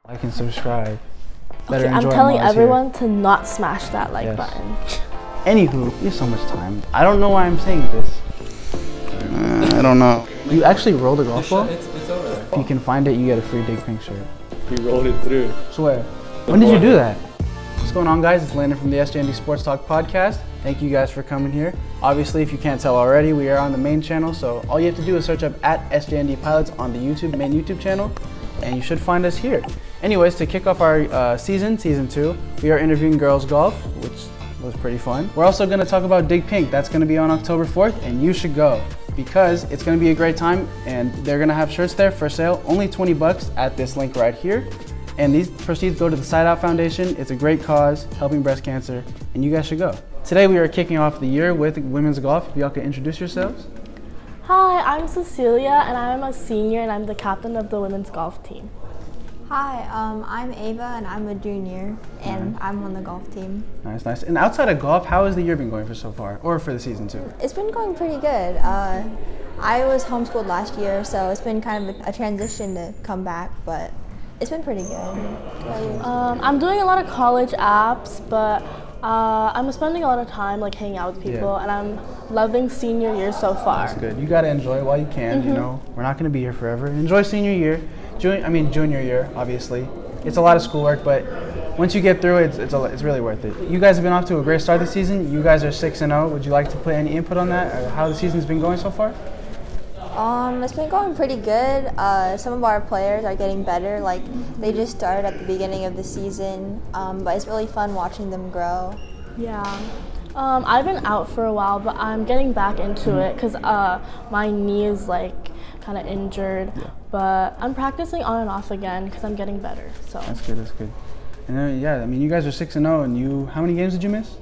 Like and subscribe. Okay, I'm telling everyone to not smash that like button. Anywho, we have so much time. I don't know why I'm saying this. I don't know. You actually rolled a golf ball? It's over there. If you can find it, you get a free Dig Pink shirt. We rolled it through. Swear. When did you do that? What's going on, guys? It's Landon from the SJND Sports Talk podcast. Thank you guys for coming here. Obviously, if you can't tell already, we are on the main channel, so all you have to do is search up at SJND Pilots on the main YouTube channel, and you should find us here. Anyways, to kick off our season 2, we are interviewing girls golf, which was pretty fun. We're also going to talk about Dig Pink. That's going to be on October 4th, and you should go because it's going to be a great time, and they're going to have shirts there for sale, only 20 bucks at this link right here. And these proceeds go to the Side Out Foundation. It's a great cause, helping breast cancer, and you guys should go. Today we are kicking off the year with women's golf. If y'all could introduce yourselves. Hi, I'm Cecilia, and I'm a senior, and I'm the captain of the women's golf team. Hi, I'm Ava, and I'm a junior, and I'm on the golf team. Nice, nice. And outside of golf, how has the year been going for so far, or for the season too? It's been going pretty good. I was homeschooled last year, so it's been kind of a transition to come back, but it's been pretty good. I'm doing a lot of college apps, but I'm spending a lot of time like hanging out with people, and I'm loving senior year so far. That's good. You gotta enjoy it while you can. You know, we're not gonna be here forever. Enjoy senior year, junior year. Obviously, it's a lot of schoolwork, but once you get through it, it's really worth it. You guys have been off to a great start this season. You guys are 6-0. Would you like to put any input on that, or how the season's been going so far? It's been going pretty good. Some of our players are getting better. Like, they just started at the beginning of the season, but it's really fun watching them grow. Yeah. I've been out for a while, but I'm getting back into it because my knee is like kind of injured. But I'm practicing on and off again because I'm getting better. So that's good. That's good. And then, yeah, I mean, you guys are 6-0, and you, how many games did you miss?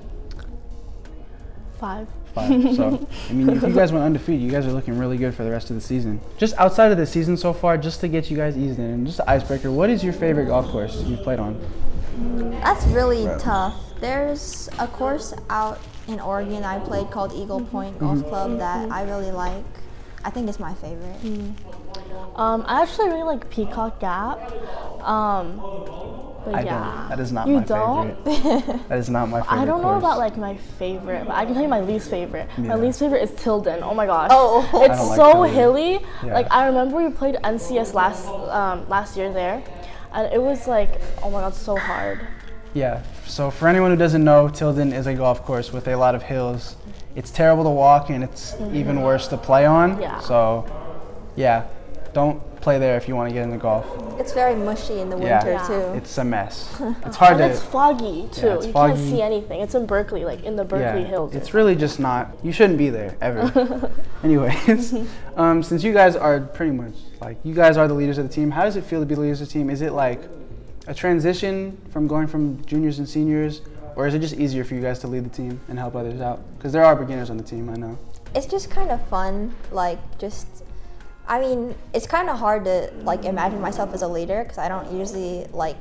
5. 5. So, I mean, if you guys went undefeated, you guys are looking really good for the rest of the season. Just outside of the season so far, just to get you guys eased in, and just an icebreaker, what is your favorite golf course you've played on? That's really tough. There's a course out in Oregon I played called Eagle Point Golf Club that I really like. I think it's my favorite. I actually really like Peacock Gap. But yeah. That is not you my favorite. That is not my favorite. I don't know course. about like my favorite, but I can tell you my least favorite. Yeah. My least favorite is Tilden. Oh my gosh. Oh, it's so hilly. Yeah. Like I remember we played NCS last year there, and it was like, oh my god, so hard. Yeah. So for anyone who doesn't know, Tilden is a golf course with a lot of hills. It's terrible to walk, and it's even worse to play on. Yeah. So, yeah, don't play there if you want to get into golf. It's very mushy in the winter too. It's a mess. It's hard and it's foggy too. Yeah, it's you foggy. Can't see anything. It's in Berkeley, like in the Berkeley Hills. It's really just not. You shouldn't be there ever. Anyways, since you guys are pretty much like you guys are the leaders of the team, how does it feel to be the leaders of the team? Is it like a transition from going from juniors and seniors, or is it just easier for you guys to lead the team and help others out? Because there are beginners on the team, I know. It's just kind of fun, like I mean, it's kind of hard to like imagine myself as a leader because I don't usually like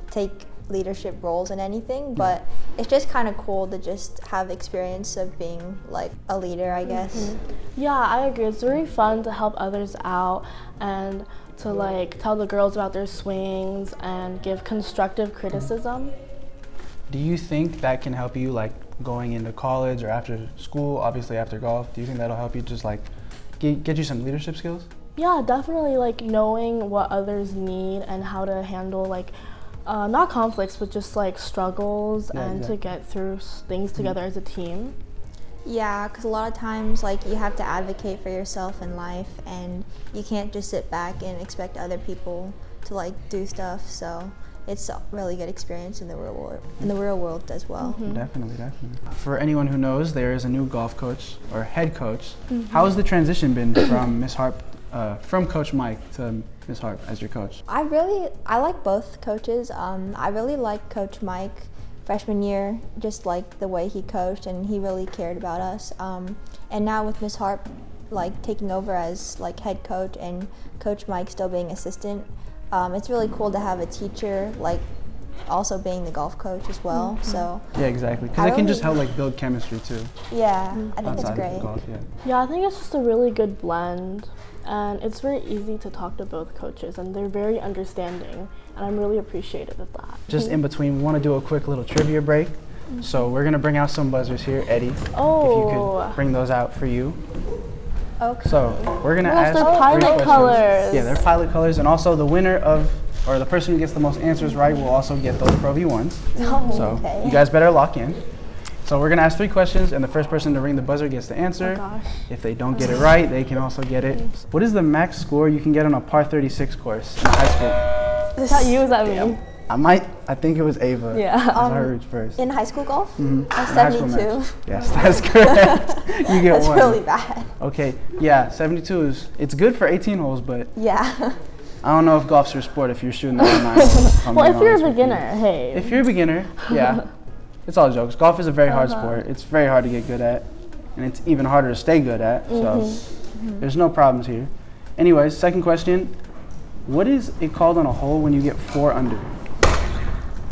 take leadership roles in anything, but it's just kind of cool to just have experience of being like a leader, I guess. Yeah, I agree. It's very fun to help others out and to like tell the girls about their swings and give constructive criticism. Do you think that can help you like going into college or after school, obviously after golf? Do you think that'll help you just like get you some leadership skills? Yeah, definitely, like knowing what others need and how to handle like not conflicts but just like struggles and to get through things together as a team. Yeah, because a lot of times like you have to advocate for yourself in life and you can't just sit back and expect other people to like do stuff, so it's a really good experience in the real world as well. Definitely, definitely. For anyone who knows, there is a new golf coach or head coach. How has the transition been from Miss Harp, from Coach Mike to Miss Harp as your coach? I like both coaches. I really like Coach Mike freshman year, just like the way he coached, and he really cared about us. And now with Miss Harp like taking over as like head coach and Coach Mike still being assistant, it's really cool to have a teacher like also being the golf coach as well. So yeah, exactly, because it can just help like build chemistry too. Yeah, I think it's great. Golf, yeah, I think it's just a really good blend, and it's very easy to talk to both coaches, and they're very understanding, and I'm really appreciative of that. Just in between, we want to do a quick little trivia break. So we're going to bring out some buzzers here. Eddie, Oh. if you could bring those out for you. Okay. So we're going to Yes, ask they're three pilot questions. colors. Yeah, they're pilot colors, and also the winner of, or the person who gets the most answers right will also get those Pro V1s. Oh, So okay. you guys better lock in. So we're going to ask 3 questions, and the first person to ring the buzzer gets the answer. Oh gosh. If they don't get it right, they can also get it. What is the max score you can get on a par 36 course in high school? Is that you? Is that me? I think it was Ava. Yeah. I heard first. In high school golf? Mhm. I'm In high school 72. match. Yes, that's correct. You get That's one. really bad. Okay, yeah, 72 it's good for 18 holes, but Yeah. I don't know if golf's your sport if you're shooting that at 9. Well, if you're a beginner, hey. If you're a beginner, yeah. It's all jokes. Golf is a very hard sport. It's very hard to get good at, and it's even harder to stay good at, so there's no problems here. Anyways, second question. What is it called on a hole when you get 4 under?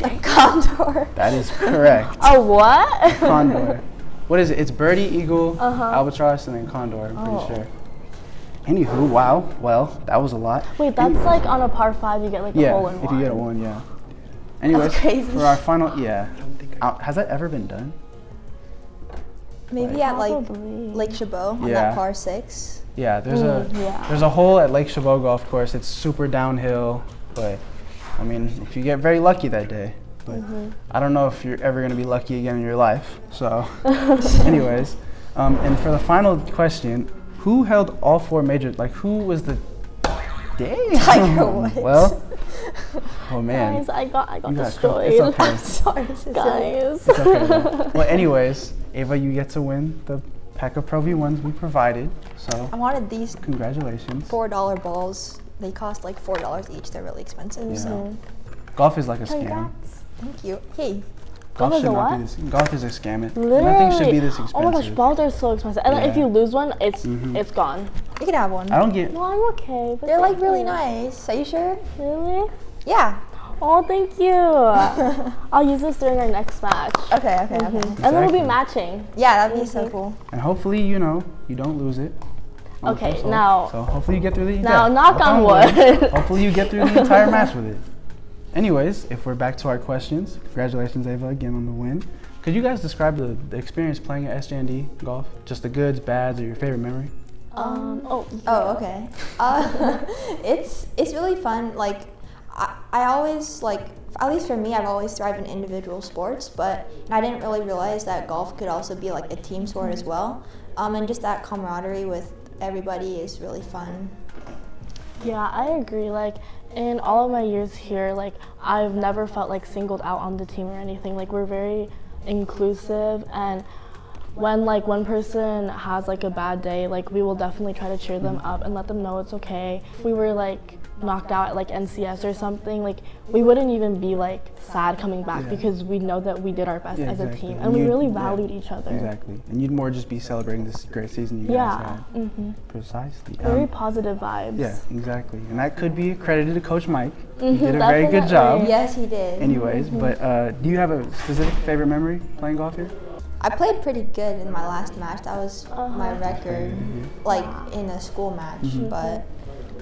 A condor. That is correct. Oh, what? Condor. What is it? It's birdie, eagle, albatross, and then condor, I'm pretty sure. Anywho, wow. Well, that was a lot. Wait, that's like on a par 5, you get like a hole in Yeah, one. if you get a 1, yeah. Anyways, That's crazy. for our final, has that ever been done? Maybe at like Probably. Lake Chabot on Yeah. that par 6. Yeah, there's yeah. there's a hole at Lake Chabot Golf Course. It's super downhill, but I mean, if you get very lucky that day, but I don't know if you're ever gonna be lucky again in your life. So, anyways, and for the final question, who held all 4 major? Like, who was the? Damn. Tiger Woods. Well, oh man. Guys, I got You got destroyed. It's okay. Sorry, Cecilia. Guys. It's okay. though. Well, anyways, Ava, you get to win the pack of Pro V1s we provided. So, I wanted these congratulations. $4 balls. They cost like $4 each. They're really expensive. Yeah. So Golf is like a scam. Congrats. thank you. Hey, Golf is should a not what? be this. Golf is a scam. Literally. Nothing should be this expensive. Oh my gosh, balls are so expensive. And then if Yeah. you lose one, it's gone. you can have one. I don't get. No, I'm okay. But They're like thank really you. nice. Are you sure? Really? Yeah. Oh, thank you. I'll use this during our next match. Okay, okay, okay. And then we'll be Exactly. matching. Yeah, that'd be so cool. And hopefully, you don't lose it. on the Okay, first hole. now- So hopefully you get through the. Now, knock on wood. Hopefully you get through the entire match with it. Anyways, if we're back to our questions, congratulations, Ava, again on the win. Could you guys describe the experience playing at SJND golf? Just the goods, bads, or your favorite memory? Oh, okay. It's really fun. Like, I always like, at least for me, I've always thrived in individual sports, but I didn't really realize that golf could also be like a team sport as well. And just that camaraderie with everybody is really fun. Yeah, I agree. Like, in all of my years here, like, I've never felt like singled out on the team or anything. Like, we're very inclusive, and when like one person has like a bad day, like, we will definitely try to cheer them up and let them know it's okay. If we were like knocked out at like NCS or something, like, we wouldn't even be like sad coming back Yeah. because we know that we did our best as exactly. a team, And and we you'd- really yeah, valued each other. Exactly. And you'd more just be celebrating this great season you guys Yeah. had. Precisely. Very positive vibes. Yeah, exactly. And that could be credited to Coach Mike. He did a very good Definitely. job. Yes, he did. Anyways, but do you have a specific favorite memory playing golf here? I played pretty good in my last match. That was my record, like in a school match. But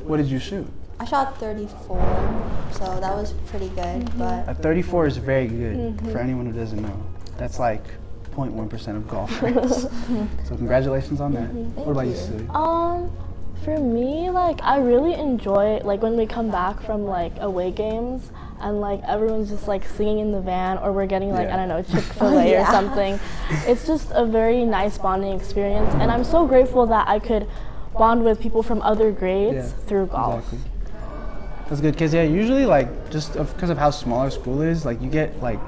What did you shoot? I shot 34, so that was pretty good. But A 34 is very good for anyone who doesn't know. That's like 0.1% of golf ranks. So congratulations on that. What about you, you. Cecilia? For me, like, I really enjoy like when we come back from like away games and like everyone's just like singing in the van, or we're getting like, Yeah. I don't know, Chick-fil-A Yeah. or something. It's just a very nice bonding experience, and I'm so grateful that I could bond with people from other grades through golf. Exactly. That's good, because usually like just because of how small our school is, like you get like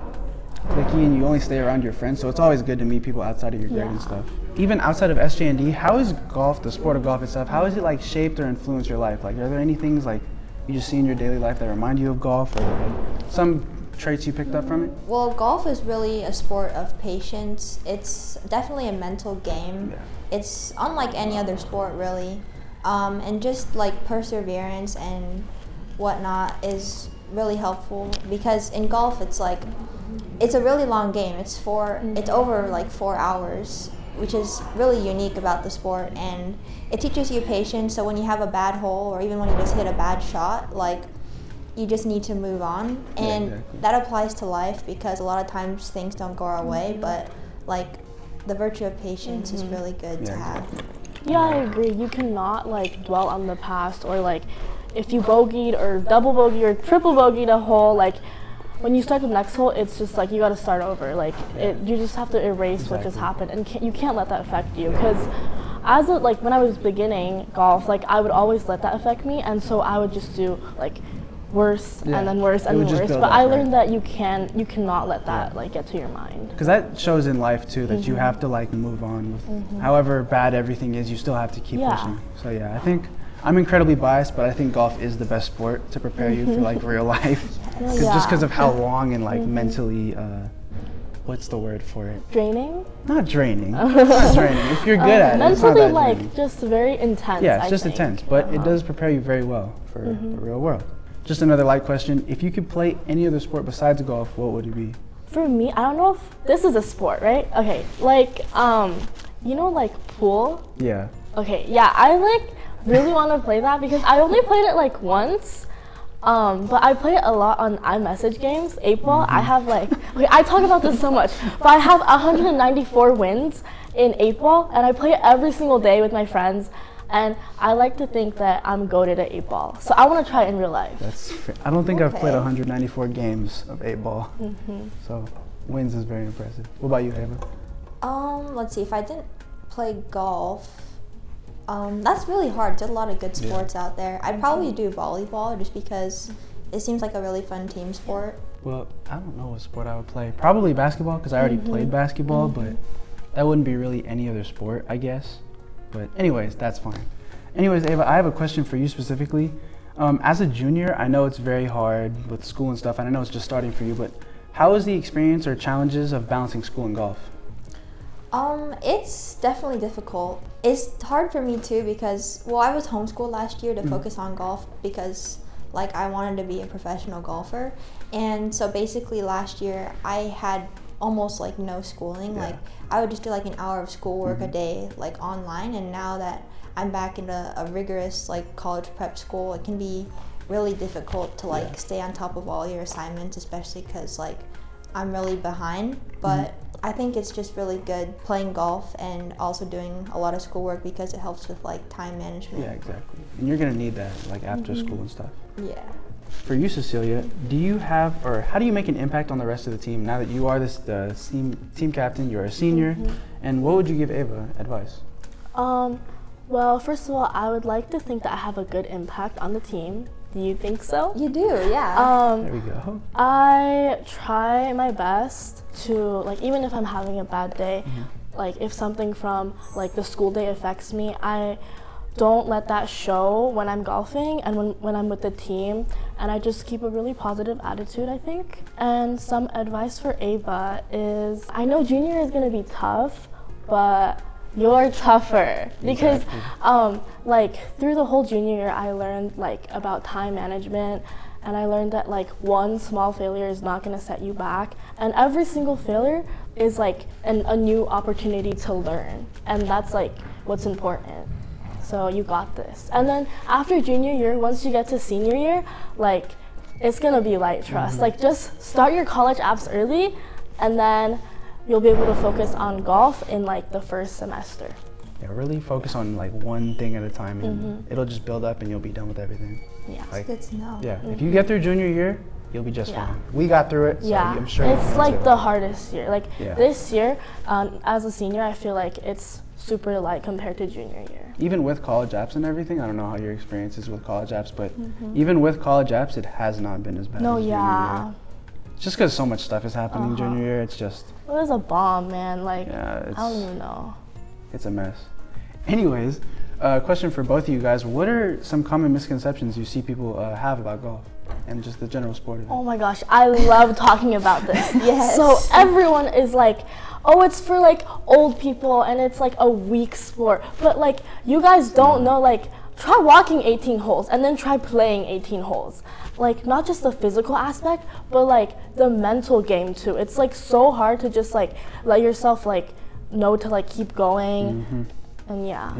cliquey and you only stay around your friends, so it's always good to meet people outside of your grade and Yeah. stuff. Even outside of SJND, how is golf, the sport of golf itself, how has it like shaped or influenced your life? Like, are there any things like you just see in your daily life that remind you of golf, or like, some traits you picked up from it? well, golf is really a sport of patience. It's definitely a mental game. Yeah. It's unlike any other sport, really. And just like perseverance and whatnot is really helpful, because in golf it's like, it's a really long game. It's over like 4 hours, which is really unique about the sport, and it teaches you patience. So when you have a bad hole, or even when you just hit a bad shot, like, you just need to move on. And exactly. that applies to life, because a lot of times things don't go our way, but like the virtue of patience is really good to have. Yeah, I agree. You cannot like dwell on the past, or like if you bogeyed or double bogeyed or triple bogeyed a hole, like when you start the next hole, it's just like you got to start over. Like you just have to erase what just happened, and you can't let that affect you. Because like when I was beginning golf, like I would always let that affect me, and so I would just do like worse and then worse and then worse. But I learned that you cannot let that like get to your mind. Because that shows in life too, that you have to like move on with however bad everything is, you still have to keep pushing. So yeah, I think I'm incredibly biased, but I think golf is the best sport to prepare you for like real life. Just because of how long and like mentally, what's the word for it? Draining? Not draining. Not draining. If you're good at it, it's not mentally that like draining. just very intense. Yeah, it's just I think. intense, but it does prepare you very well for the real world. Just another light question. If you could play any other sport besides golf, what would it be? For me, I don't know if this is a sport, right? Okay, like, you know, like pool? Yeah. Okay, yeah, I like really want to play that because I only played it like once. But I play it a lot on iMessage games, 8-ball. I have like, okay, I talk about this so much, but I have 194 wins in 8-ball, and I play it every single day with my friends. And I like to think that I'm goated at 8-ball. So I want to try it in real life. I don't think I've played 194 games of 8-ball. So wins is very impressive. What about you, Ava? Let's see, if I didn't play golf, that's really hard. There's a lot of good sports out there. I'd probably do volleyball just because it seems like a really fun team sport. Well, I don't know what sport I would play. Probably basketball, because I already played basketball, but that wouldn't be really any other sport, I guess. But anyways, that's fine. Anyways, Ava, I have a question for you specifically. As a junior, I know it's very hard with school and stuff, and I know it's just starting for you, but how is the experience or challenges of balancing school and golf? It's definitely difficult. It's hard for me too because, well, I was homeschooled last year to focus on golf because like I wanted to be a professional golfer. And so basically last year I had almost like no schooling. Like I would just do like an hour of schoolwork a day like online, and now that I'm back in a rigorous like college prep school, it can be really difficult to like stay on top of all your assignments, especially because like I'm really behind. But I think it's just really good playing golf and also doing a lot of schoolwork because it helps with like time management. Yeah, exactly. And you're gonna need that like after school and stuff. Yeah. For you, Cecilia, do you have, or how do you make an impact on the rest of the team now that you are the team captain, you're a senior, and what would you give Ava advice? Well, first of all, I would like to think that I have a good impact on the team. Do you think so? You do, yeah. There we go. I try my best to, like, even if I'm having a bad day, like if something from like the school day affects me, I don't let that show when I'm golfing and when I'm with the team, and I just keep a really positive attitude, I think. And some advice for Ava is, I know junior is gonna be tough, but you're tougher. Because like through the whole junior year I learned like about time management, and I learned that like one small failure is not gonna set you back, and every single failure is like a new opportunity to learn, and that's like what's important. So you got this. And then after junior year, once you get to senior year, like it's gonna be light trust. Like just start your college apps early, and then you'll be able to focus on golf in like the first semester. Yeah, really focus on like one thing at a time, and it'll just build up and you'll be done with everything. Yeah. Like, Good to know. Yeah, if you get through junior year, you'll be just fine. We got through it, so I'm sure it's like the hardest year. Like this year, as a senior, I feel like it's super light compared to junior year. Even with college apps and everything, I don't know how your experience is with college apps, but even with college apps, it has not been as bad as junior year. Just because so much stuff is happening junior year, it's just... It was a bomb, man. Like, I don't even know. It's a mess. Anyways, question for both of you guys. What are some common misconceptions you see people have about golf and just the general sport of it? Oh my gosh, I love talking about this. Yes. So everyone is like, oh, it's for like old people and it's like a weak sport. But like, you guys don't know, like, try walking 18 holes and then try playing 18 holes. Like, not just the physical aspect, but like the mental game too. It's like so hard to just like let yourself like know to like keep going. And yeah.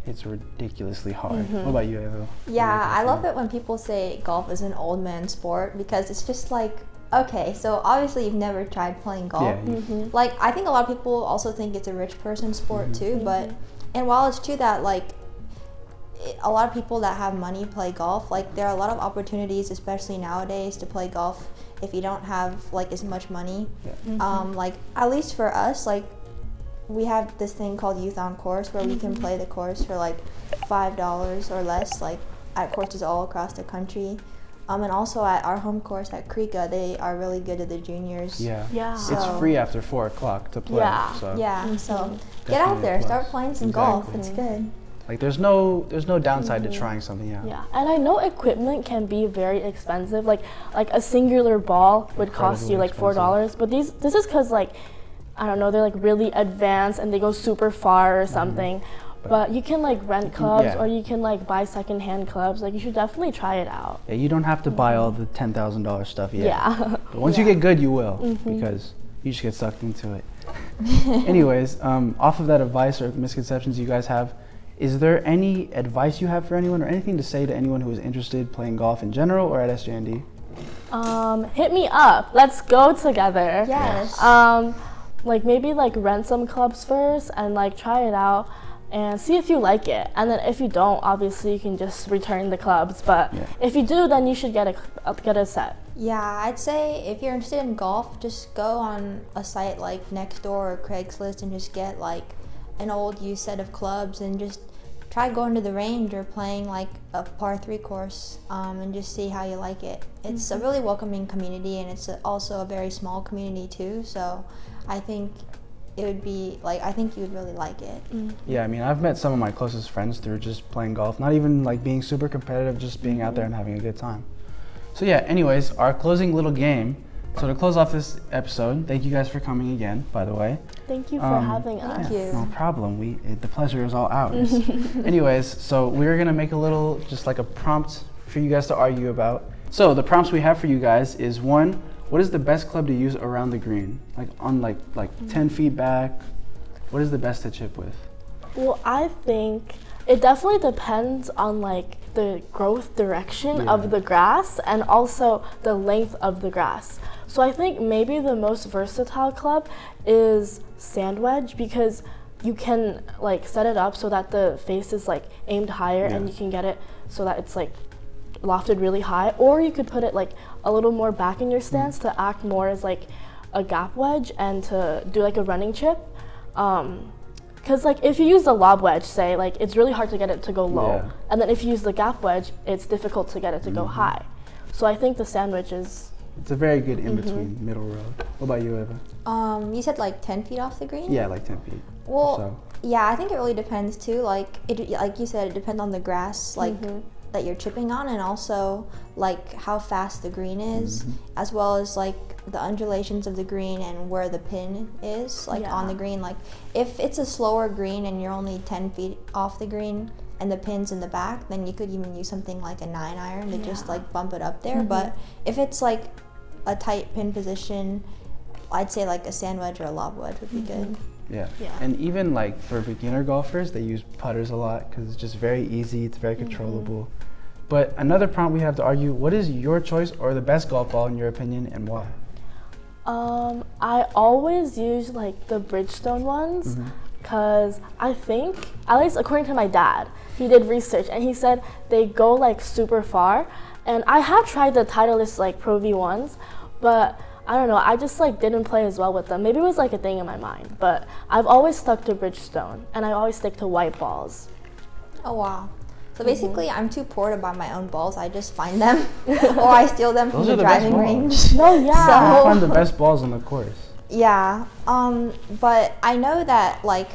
It's ridiculously hard. What about you, Eva? Yeah, I love it when people say golf is an old man sport, because it's just like, okay, so obviously you've never tried playing golf. Yeah. Like, I think a lot of people also think it's a rich person sport too, but, and while it's true that like a lot of people that have money play golf, like there are a lot of opportunities, especially nowadays, to play golf if you don't have like as much money. Like at least for us, like we have this thing called Youth on Course where we can play the course for like $5 or less, like at courses all across the country. And also at our home course at Krika, they are really good at the juniors. Yeah. So It's free after 4 o'clock to play. Yeah. So so get out there, start playing some golf. It's good. like there's no downside to trying something out. Yeah, and I know equipment can be very expensive. Like a singular ball would cost you like $4, but this is because like, I don't know, they're like really advanced and they go super far or something. But you can like rent clubs or you can like buy secondhand clubs. Like you should definitely try it out. Yeah, you don't have to buy all the $10,000 stuff yet. Yeah. But once you get good, you will, because you just get sucked into it. Anyways, off of that advice or misconceptions you guys have, is there any advice you have for anyone or anything to say to anyone who is interested playing golf in general or at SJND? Hit me up. Let's go together. Yes. Like maybe like rent some clubs first and like try it out and see if you like it. And then if you don't, obviously you can just return the clubs. But if you do, then you should get a set. Yeah, I'd say if you're interested in golf, just go on a site like Nextdoor or Craigslist and just get like an old used set of clubs and just try going to the range or playing like a par 3 course and just see how you like it. It's a really welcoming community, and it's also a very small community too, so I think it would be like, I think you would really like it. Yeah, I mean, I've met some of my closest friends through just playing golf, not even like being super competitive, just being out there and having a good time. So yeah, anyways, our closing little game. So to close off this episode, thank you guys for coming again, by the way. Thank you for having us. Thank you. No problem. The pleasure is all ours. Anyways, so we're gonna make a little, just like a prompt for you guys to argue about. So the prompts we have for you guys is, one, what is the best club to use around the green? Like on like 10 feet back, what is the best to chip with? Well, I think it definitely depends on like the growth direction of the grass and also the length of the grass. So I think maybe the most versatile club is sand wedge, because you can like set it up so that the face is like aimed higher and you can get it so that it's like lofted really high, or you could put it like a little more back in your stance to act more as like a gap wedge and to do like a running chip. Because like if you use the lob wedge, say, like it's really hard to get it to go low, and then if you use the gap wedge, it's difficult to get it to go high. So I think the sandwich is, it's a very good in-between middle road. What about you, Eva? You said like 10 feet off the green? Yeah, like 10 feet. Well, yeah, I think it really depends too. Like you said, it depends on the grass, like that you're chipping on, and also like how fast the green is, as well as like the undulations of the green and where the pin is, like on the green. Like if it's a slower green and you're only 10 feet off the green and the pin's in the back, then you could even use something like a 9-iron to just like bump it up there. But if it's like a tight pin position, I'd say like a sand wedge or a lob wedge would be good. Yeah, and even like for beginner golfers, they use putters a lot because it's just very easy, it's very controllable. But another prompt we have to argue, what is your choice or the best golf ball in your opinion, and why? I always use like the Bridgestone ones, because I think, at least according to my dad, he did research and he said they go like super far. And I have tried the Titleist like Pro V ones, but I don't know, I just like didn't play as well with them. Maybe it was like a thing in my mind, but I've always stuck to Bridgestone, and I always stick to white balls. Oh wow. So basically, I'm too poor to buy my own balls. I just find them, or I steal them from the driving range. No, yeah. So, I find the best balls on the course. Yeah, but I know that like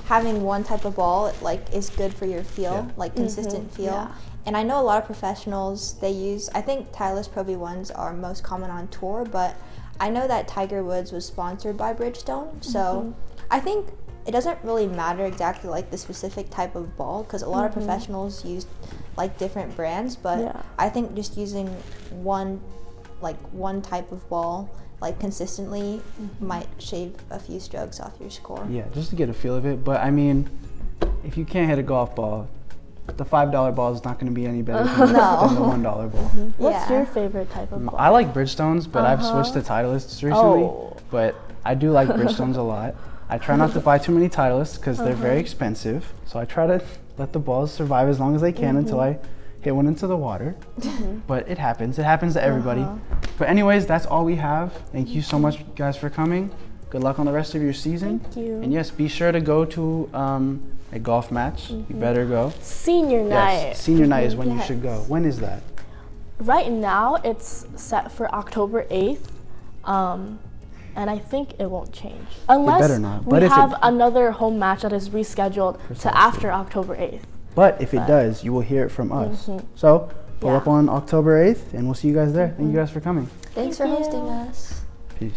having one type of ball like is good for your feel, like consistent feel. Yeah. And I know a lot of professionals, they use, I think Titleist Pro V1s are most common on tour, but I know that Tiger Woods was sponsored by Bridgestone, so I think it doesn't really matter exactly like the specific type of ball, because a lot of professionals use like different brands, but I think just using one like one type of ball like consistently might shave a few strokes off your score. Yeah, just to get a feel of it. But I mean, if you can't hit a golf ball, the $5 ball is not going to be any better than, No. than the $1 ball. What's Yeah. your favorite type of ball? I like Bridgestones, but I've switched to Titleists recently. Oh. But I do like Bridgestones a lot. I try not to buy too many Titleists because they're very expensive. So I try to let the balls survive as long as they can until I hit one into the water. But it happens. It happens to everybody. But anyways, that's all we have. Thank you so much, guys, for coming. Good luck on the rest of your season. Thank you. And yes, be sure to go to a golf match. You better go. Senior night. Yes, senior night is when you Yes. should go. When is that? Right now, it's set for October 8th. And I think it won't change. Unless better not. we But if have it- another home match that is rescheduled to after October 8th. But if it does, you will hear it from us. So pull up on October 8th, and we'll see you guys there. Thank you guys for coming. Thanks for hosting us. Peace.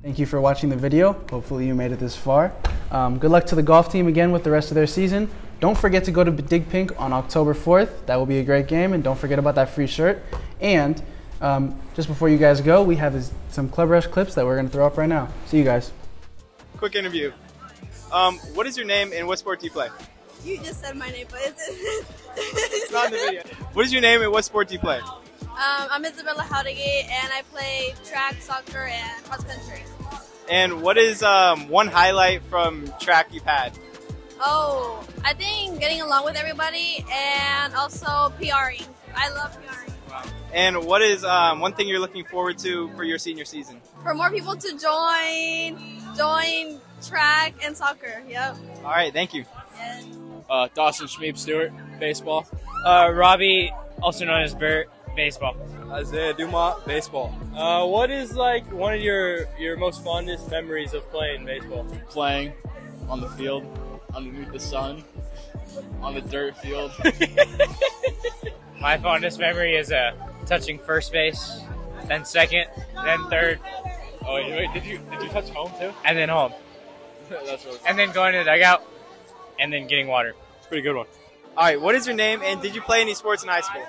Thank you for watching the video. Hopefully you made it this far. Good luck to the golf team again with the rest of their season. Don't forget to go to Dig Pink on October 4th. That will be a great game. And don't forget about that free shirt. And just before you guys go, we have some Club Rush clips that we're going to throw up right now. See you guys. Quick interview. What is your name and what sport do you play? You just said my name, but is it? It's not in the video. What is your name and what sport do you play? I'm Isabella Howdegate, and I play track, soccer, and cross country. And what is one highlight from track you've had? Oh, I think getting along with everybody and also PRing. I love PRing. And what is one thing you're looking forward to for your senior season? For more people to join track and soccer. Yep. All right, thank you. Yes. Dawson Schmeeb Stewart, baseball. Robbie, also known as Bert, baseball. Isaiah Dumont, baseball. What is like one of your most fondest memories of playing baseball? Playing on the field, underneath the sun, on the dirt field. My fondest memory is touching first base, then second, then third, Oh wait, did you touch home too? and then home. That's really And then going to the dugout, and then getting water. It's a pretty good one. All right, what is your name and did you play any sports in high school?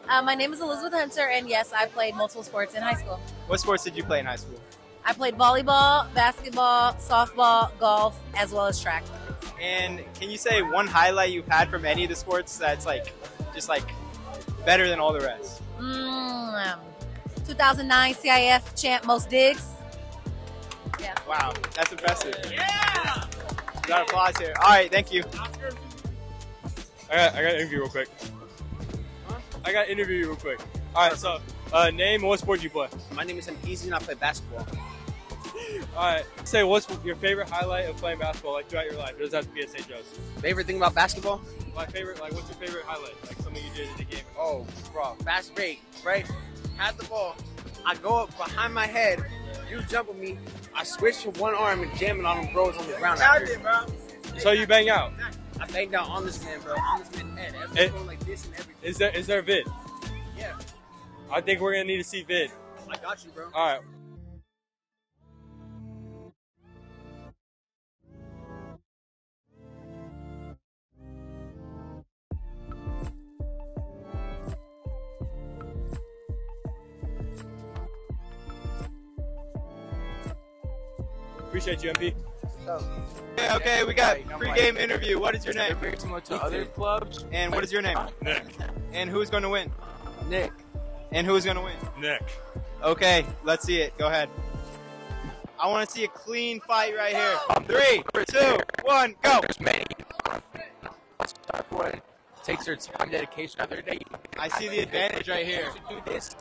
My name is Elizabeth Hunter, and yes, I played multiple sports in high school. What sports did you play in high school? I played volleyball, basketball, softball, golf, as well as track. And can you say one highlight you've had from any of the sports that's like just like better than all the rest? 2009 CIF champ most digs. Yeah. Wow, that's impressive. Yeah! We got applause here. All right, thank you. I got an interview real quick. I got an interview real quick. All right, so name and what sport do you play? My name is Easy and I play basketball. All right, say what's your favorite highlight of playing basketball like throughout your life? It doesn't have to be at St. Joe's. Favorite thing about basketball? My favorite, like what's your favorite highlight? Like something you did in the game? Oh, bro, fast break, right? Had the ball. I go up behind my head. You jump with me. I switch to one arm and jam it on them bros on the ground. So you bang out. I banged out on this man, bro. On this man's head. Everything going like this and everything. Is there a vid? Yeah. I think we're gonna need to see vid. I got you, bro. All right. Appreciate you, MP. Okay, we got pre-game interview. What is your name? Very similar to other clubs. And what is your name? Nick. And who's going to win? Nick. And who's going to win? Nick. Okay, let's see it. Go ahead. I want to see a clean fight right here. 3, 2, 1, go. There's many. One takes their time, dedication out of their day. I see the advantage right here. Do this.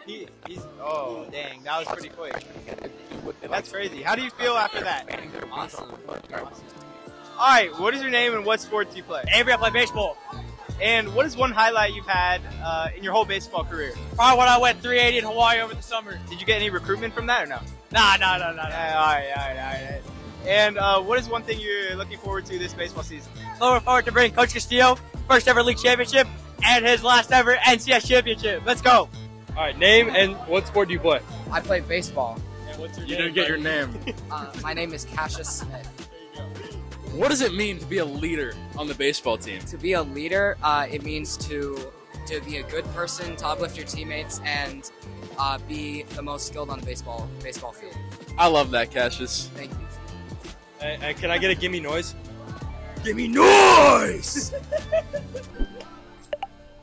He's oh dang, that was pretty quick. That's crazy. How do you feel after that? Awesome. All right, what is your name and what sport do you play? Avery, I play baseball. And what is one highlight you've had in your whole baseball career? Probably when I went 380 in Hawaii over the summer. Did you get any recruitment from that or no? Nah. Yeah, all right. And what is one thing you're looking forward to this baseball season? Looking forward to bringing Coach Castillo first ever league championship and his last ever NCS championship. Let's go. All right, name and what sport do you play? I play baseball. And what's your You name? didn't get your name. My name is Cassius Smith. What does it mean to be a leader on the baseball team? To be a leader, it means to to be a good person, to uplift your teammates, and be the most skilled on the baseball field. I love that, Cassius. Thank you. Hey, can I get a gimme noise? Gimme noise!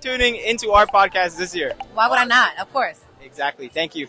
Tuning into our podcast this year. Why would I not? Of course. Exactly. Thank you.